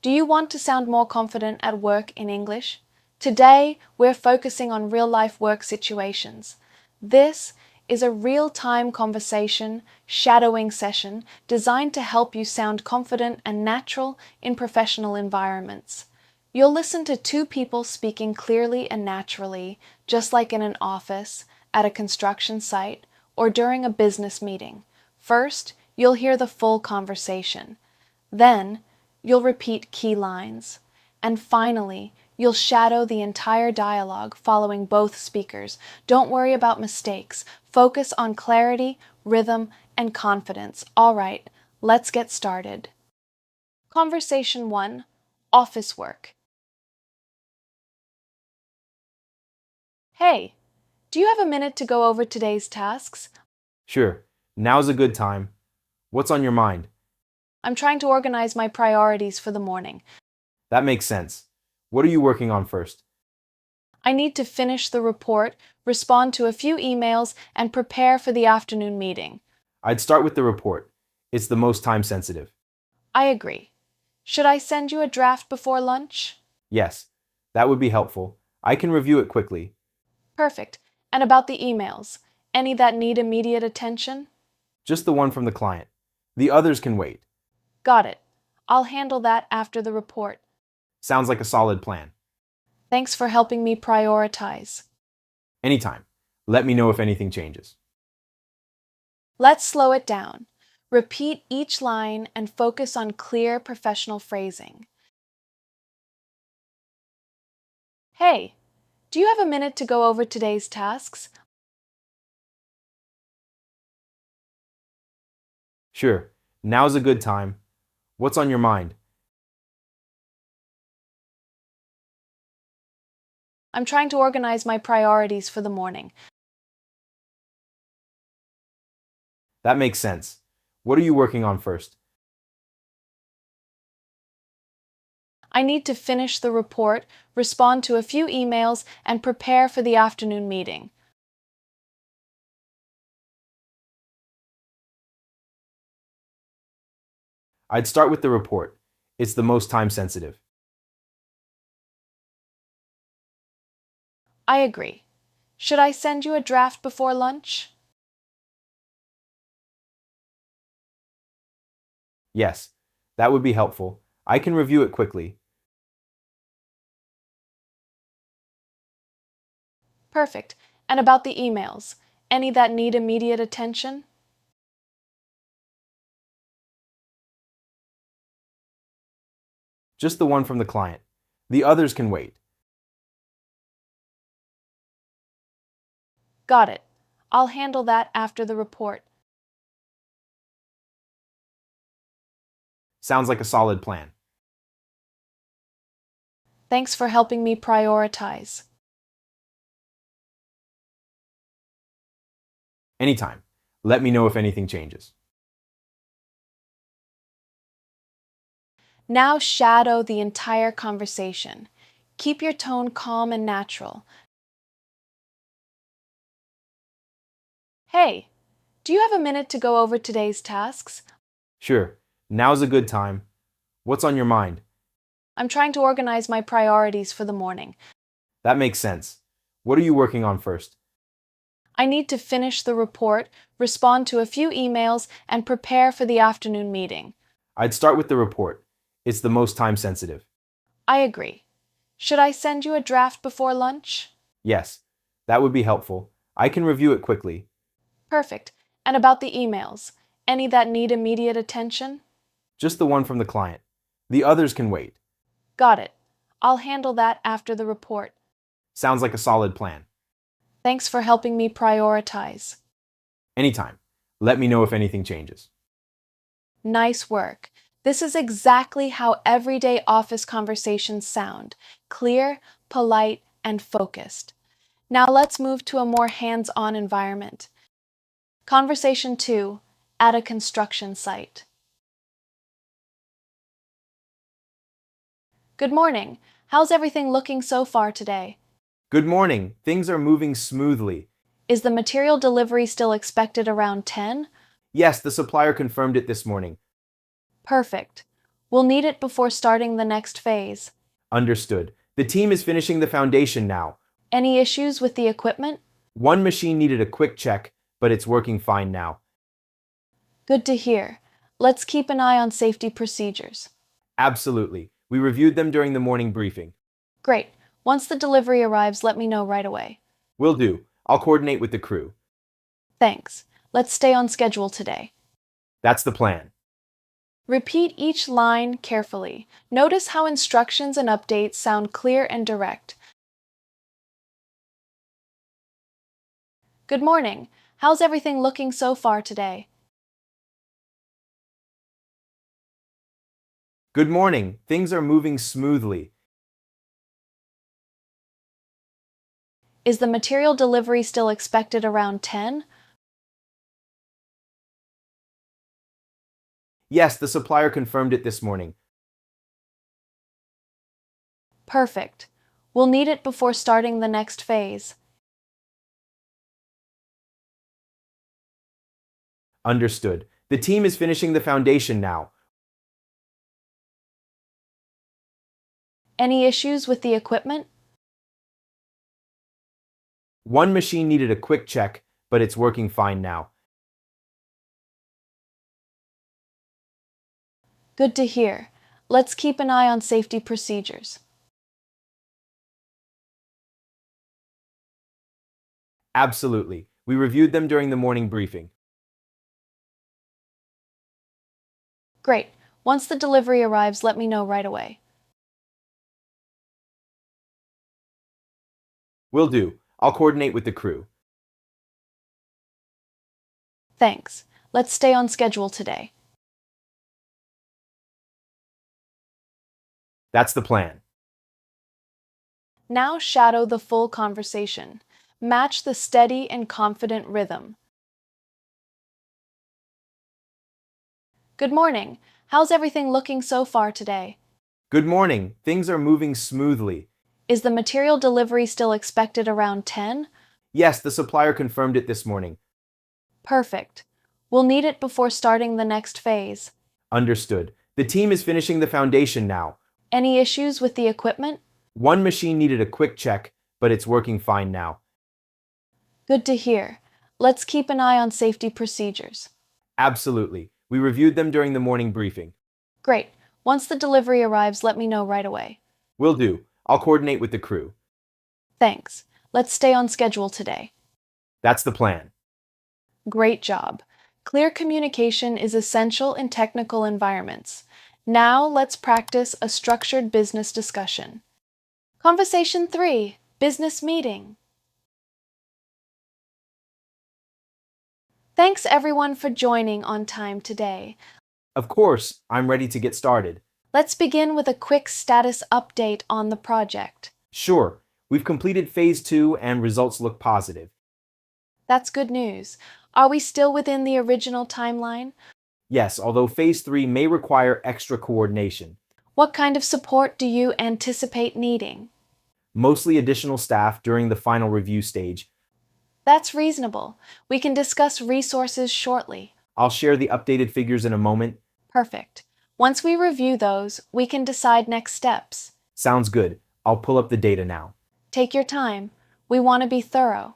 Do you want to sound more confident at work in English? Today, we're focusing on real-life work situations. This is a real-time conversation, shadowing session designed to help you sound confident and natural in professional environments. You'll listen to two people speaking clearly and naturally, just like in an office, at a construction site, or during a business meeting. First, you'll hear the full conversation. Then, you'll repeat key lines. And finally, you'll shadow the entire dialogue following both speakers. Don't worry about mistakes. Focus on clarity, rhythm, and confidence. All right, let's get started. Conversation 1. Office work. Hey, do you have a minute to go over today's tasks? Sure, now's a good time. What's on your mind? I'm trying to organize my priorities for the morning. That makes sense. What are you working on first? I need to finish the report, respond to a few emails, and prepare for the afternoon meeting. I'd start with the report. It's the most time sensitive. I agree. Should I send you a draft before lunch? Yes, that would be helpful. I can review it quickly. Perfect. And about the emails, any that need immediate attention? Just the one from the client. The others can wait. Got it. I'll handle that after the report. Sounds like a solid plan. Thanks for helping me prioritize. Anytime. Let me know if anything changes. Let's slow it down. Repeat each line and focus on clear professional phrasing. Hey, do you have a minute to go over today's tasks? Sure, now's a good time. What's on your mind? I'm trying to organize my priorities for the morning. That makes sense. What are you working on first? I need to finish the report, respond to a few emails, and prepare for the afternoon meeting. I'd start with the report. It's the most time sensitive. I agree. Should I send you a draft before lunch? Yes, that would be helpful. I can review it quickly. Perfect. And about the emails, any that need immediate attention? Just the one from the client. The others can wait. Got it. I'll handle that after the report. Sounds like a solid plan. Thanks for helping me prioritize. Anytime. Let me know if anything changes. Now shadow the entire conversation. Keep your tone calm and natural. Hey, do you have a minute to go over today's tasks? Sure, now's a good time. What's on your mind? I'm trying to organize my priorities for the morning. That makes sense. What are you working on first? I need to finish the report, respond to a few emails, and prepare for the afternoon meeting. I'd start with the report. It's the most time sensitive. I agree. Should I send you a draft before lunch? Yes, that would be helpful. I can review it quickly. Perfect. And about the emails, any that need immediate attention? Just the one from the client. The others can wait. Got it. I'll handle that after the report. Sounds like a solid plan. Thanks for helping me prioritize. Anytime. Let me know if anything changes. Nice work. This is exactly how everyday office conversations sound: clear, polite, and focused. Now let's move to a more hands-on environment. Conversation 2, at a construction site. Good morning. How's everything looking so far today? Good morning. Things are moving smoothly. Is the material delivery still expected around 10? Yes, the supplier confirmed it this morning. Perfect. We'll need it before starting the next phase. Understood. The team is finishing the foundation now. Any issues with the equipment? One machine needed a quick check, but it's working fine now. Good to hear. Let's keep an eye on safety procedures. Absolutely. We reviewed them during the morning briefing. Great. Once the delivery arrives, let me know right away. Will do. I'll coordinate with the crew. Thanks. Let's stay on schedule today. That's the plan. Repeat each line carefully. Notice how instructions and updates sound clear and direct. Good morning. How's everything looking so far today? Good morning. Things are moving smoothly. Is the material delivery still expected around 10? Yes, the supplier confirmed it this morning. Perfect. We'll need it before starting the next phase. Understood. The team is finishing the foundation now. Any issues with the equipment? One machine needed a quick check, but it's working fine now. Good to hear. Let's keep an eye on safety procedures. Absolutely. We reviewed them during the morning briefing. Great. Once the delivery arrives, let me know right away. Will do. I'll coordinate with the crew. Thanks. Let's stay on schedule today. That's the plan. Now shadow the full conversation. Match the steady and confident rhythm. Good morning. How's everything looking so far today? Good morning. Things are moving smoothly. Is the material delivery still expected around 10? Yes, the supplier confirmed it this morning. Perfect. We'll need it before starting the next phase. Understood. The team is finishing the foundation now. Any issues with the equipment? One machine needed a quick check, but it's working fine now. Good to hear. Let's keep an eye on safety procedures. Absolutely. We reviewed them during the morning briefing. Great. Once the delivery arrives, let me know right away. Will do. I'll coordinate with the crew. Thanks. Let's stay on schedule today. That's the plan. Great job. Clear communication is essential in technical environments. Now let's practice a structured business discussion. Conversation 3, Business Meeting. Thanks everyone for joining on time today. Of course, I'm ready to get started. Let's begin with a quick status update on the project. Sure, we've completed phase 2 and results look positive. That's good news. Are we still within the original timeline? Yes, although phase 3 may require extra coordination. What kind of support do you anticipate needing? Mostly additional staff during the final review stage. That's reasonable. We can discuss resources shortly. I'll share the updated figures in a moment. Perfect. Once we review those, we can decide next steps. Sounds good. I'll pull up the data now. Take your time. We want to be thorough.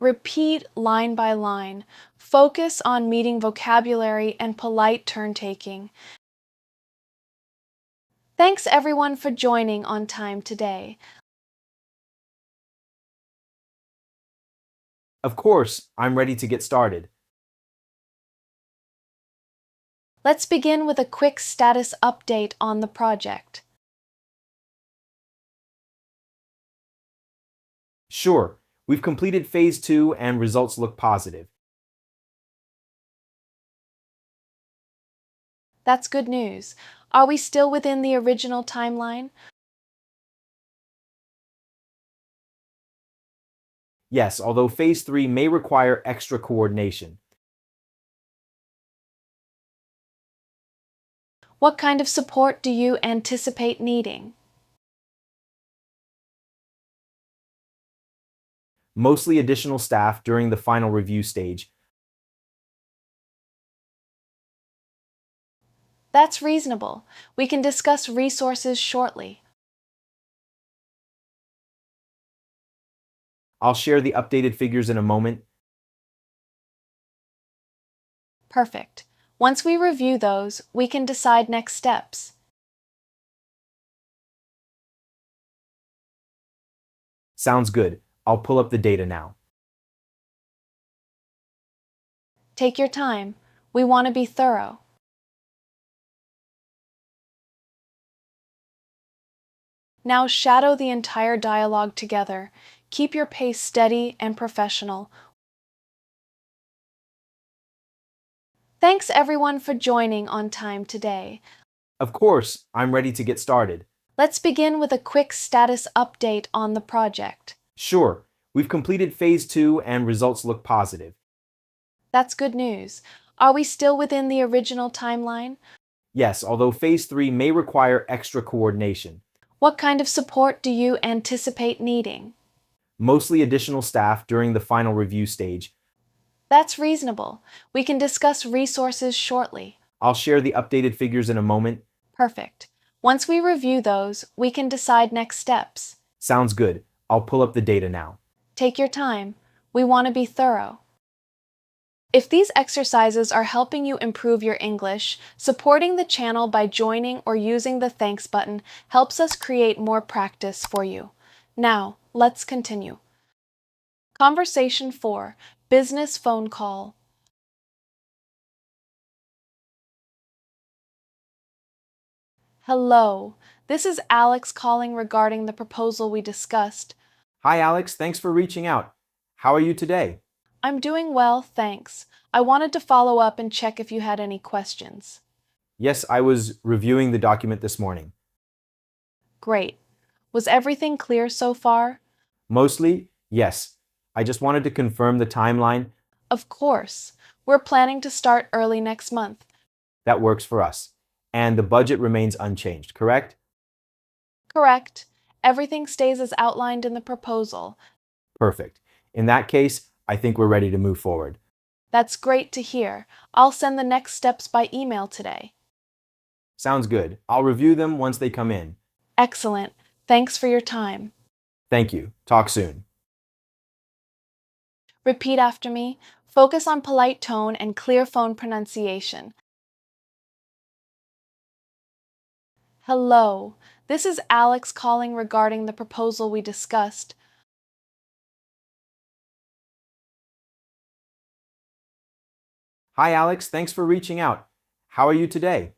Repeat line by line. Focus on meeting vocabulary and polite turn-taking. Thanks everyone for joining on time today. Of course, I'm ready to get started. Let's begin with a quick status update on the project. Sure, we've completed phase 2 and results look positive. That's good news. Are we still within the original timeline? Yes, although phase 3 may require extra coordination. What kind of support do you anticipate needing? Mostly additional staff during the final review stage. That's reasonable. We can discuss resources shortly. I'll share the updated figures in a moment. Perfect. Once we review those, we can decide next steps. Sounds good. I'll pull up the data now. Take your time. We want to be thorough. Now shadow the entire dialogue together. Keep your pace steady and professional. Thanks everyone for joining on time today. Of course, I'm ready to get started. Let's begin with a quick status update on the project. Sure, we've completed phase 2 and results look positive. That's good news. Are we still within the original timeline? Yes, although phase 3 may require extra coordination. What kind of support do you anticipate needing? Mostly additional staff during the final review stage. That's reasonable. We can discuss resources shortly. I'll share the updated figures in a moment. Perfect. Once we review those, we can decide next steps. Sounds good. I'll pull up the data now. Take your time. We want to be thorough. If these exercises are helping you improve your English, supporting the channel by joining or using the thanks button helps us create more practice for you. Now, let's continue. Conversation 4, Business Phone Call. Hello, this is Alex calling regarding the proposal we discussed. Hi Alex, thanks for reaching out. How are you today? I'm doing well, thanks. I wanted to follow up and check if you had any questions. Yes, I was reviewing the document this morning. Great. Was everything clear so far? Mostly, yes. I just wanted to confirm the timeline. Of course. We're planning to start early next month. That works for us. And the budget remains unchanged, correct? Correct. Everything stays as outlined in the proposal. Perfect. In that case, I think we're ready to move forward. That's great to hear. I'll send the next steps by email today. Sounds good. I'll review them once they come in. Excellent. Thanks for your time. Thank you. Talk soon. Repeat after me. Focus on polite tone and clear phone pronunciation. Hello, this is Alex calling regarding the proposal we discussed. Hi Alex, thanks for reaching out. How are you today?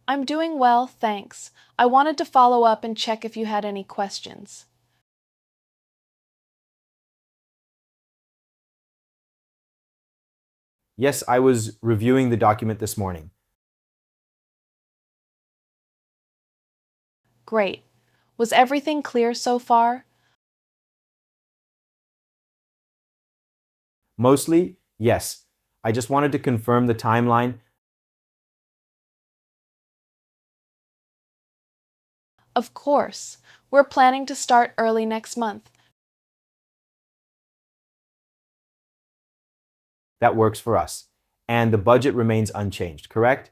I'm doing well, thanks. I wanted to follow up and check if you had any questions. Yes, I was reviewing the document this morning. Great. Was everything clear so far? Mostly, yes. I just wanted to confirm the timeline. Of course. We're planning to start early next month. That works for us. And the budget remains unchanged, correct?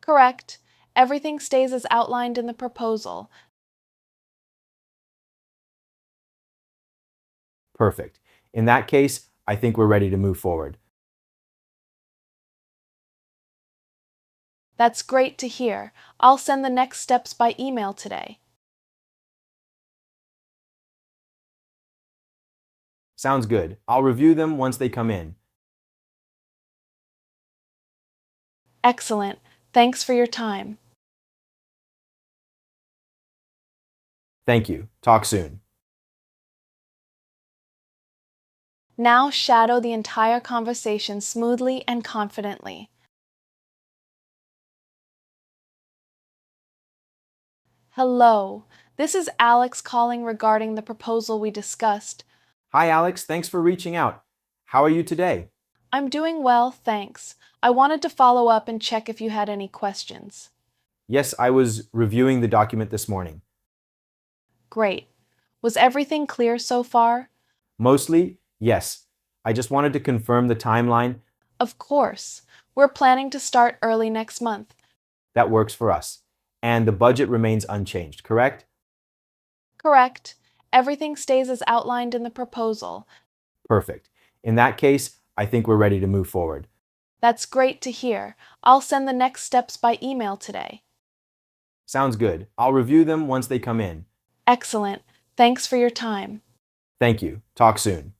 Correct. Everything stays as outlined in the proposal. Perfect. In that case, I think we're ready to move forward. That's great to hear. I'll send the next steps by email today. Sounds good. I'll review them once they come in. Excellent. Thanks for your time. Thank you. Talk soon. Now shadow the entire conversation smoothly and confidently. Hello, this is Alex calling regarding the proposal we discussed. Hi Alex, thanks for reaching out. How are you today? I'm doing well, thanks. I wanted to follow up and check if you had any questions. Yes, I was reviewing the document this morning. Great. Was everything clear so far? Mostly, yes. I just wanted to confirm the timeline. Of course. We're planning to start early next month. That works for us. And the budget remains unchanged, correct? Correct. Everything stays as outlined in the proposal. Perfect. In that case, I think we're ready to move forward. That's great to hear. I'll send the next steps by email today. Sounds good. I'll review them once they come in. Excellent. Thanks for your time. Thank you. Talk soon.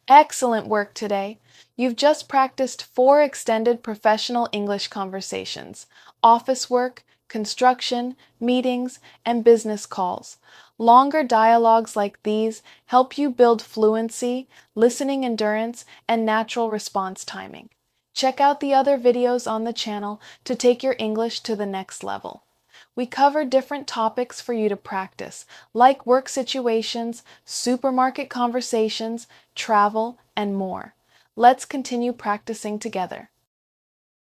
Excellent work today. You've just practiced 4 extended professional English conversations: office work, construction, meetings, and business calls. Longer dialogues like these help you build fluency, listening endurance, and natural response timing. Check out the other videos on the channel to take your English to the next level. We cover different topics for you to practice, like work situations, supermarket conversations, travel, and more. Let's continue practicing together.